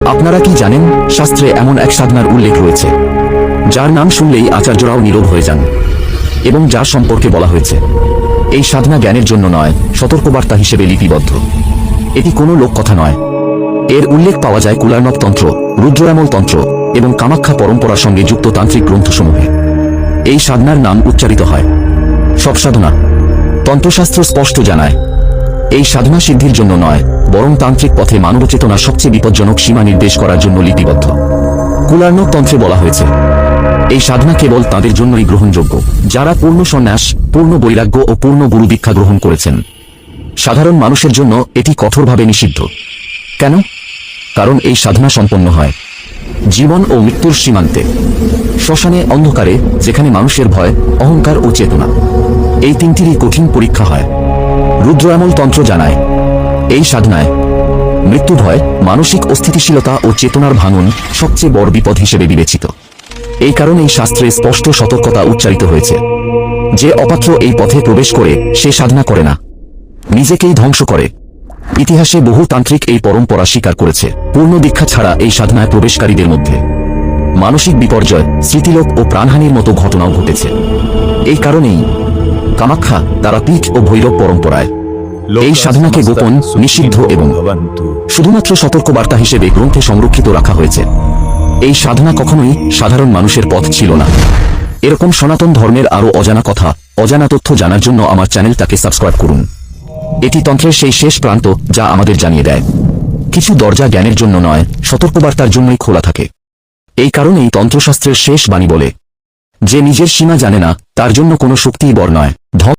আপনারা কি জানেন, শাস্ত্রে এমন এক সাধনার উল্লেখ রয়েছে যার নাম শুনলেই আচার্যরাও নীরব হয়ে যান এবং যার সম্পর্কে বলা হয়েছে এই সাধনা জ্ঞানের জন্য নয়, সতর্কবার্তা হিসেবে লিপিবদ্ধ। এটি কোনো লোককথা নয়। এর উল্লেখ পাওয়া যায় কুলার্ণব তন্ত্র, রুদ্রামল তন্ত্র এবং কামাখ্যা পরম্পরার সঙ্গে যুক্ত তান্ত্রিক গ্রন্থসমূহে। এই সাধনার নাম উচ্চারিত হয় সব সাধনা। তন্ত্রশাস্ত্র স্পষ্ট জানায় এই সাধনা সিদ্ধির জন্য নয়, বরং তান্ত্রিক পথে মানবচেতনার সবচেয়ে বিপজ্জনক সীমা নির্দেশ করার জন্য লিপিবদ্ধ। কুলার্ণব তন্ত্রে বলা হয়েছে এই সাধনা কেবল তাঁদের জন্যই গ্রহণযোগ্য যারা পূর্ণ সন্ন্যাস, পূর্ণ বৈরাগ্য ও পূর্ণ গুরু দীক্ষা গ্রহণ করেছেন। সাধারণ মানুষের জন্য এটি কঠোরভাবে নিষিদ্ধ। কেন? কারণ এই সাধনা সম্পন্ন হয় জীবন ও মৃত্যুর সীমান্তে, শ্মশানে, অন্ধকারে, যেখানে মানুষের ভয়, অহংকার ও চেতনা এই তিনটিরই কঠিন পরীক্ষা হয়। রুদ্রামল তন্ত্র জানায় এই সাধনায় মৃত্যু ভয়, মানসিক অস্থিতিশীলতা ও চেতনার ভাঙন সবচেয়ে বড় বিপদ হিসেবে বিবেচিত। এই কারণে এই শাস্ত্রে স্পষ্ট সতর্কতা উচ্চারিত হয়েছে যে অপাত্র এই পথে প্রবেশ করে সে সাধনা করে না, নিজেকেই ধ্বংস করে। ইতিহাসে বহু তান্ত্রিক এই পরম্পরা স্বীকার করেছে। পূর্ণ দীক্ষা ছাড়া এই সাধনায় প্রবেশকারীদের মধ্যে মানসিক বিপর্যয়, স্মৃতিলোপ ও প্রাণহানির মতো ঘটনাও ঘটেছে। এই কারণেই কামাখ্যা, তারাপীঠ ও ভৈরব পরম্পরায় এই সাধনাকে গোপন, নিষিদ্ধ এবং শুধুমাত্র সতর্কবার্তা হিসেবে গ্রন্থে সংরক্ষিত রাখা হয়েছে। এই সাধনা কখনোই সাধারণ মানুষের পথ ছিল না। এরকম সনাতন ধর্মের আরও অজানা কথা, অজানা তথ্য জানার জন্য আমার চ্যানেলটাকে সাবস্ক্রাইব করুন। এটি তন্ত্রের সেই শেষ প্রান্ত যা আমাদের জানিয়ে দেয় কিছু দরজা জ্ঞানের জন্য নয়, সতর্কবার্তার জন্যই খোলা থাকে। এই কারণেই তন্ত্রশাস্ত্রের শেষ বাণী বলে যে নিজের সীমা জানে না তার জন্য কোনো শক্তিই বর নয়।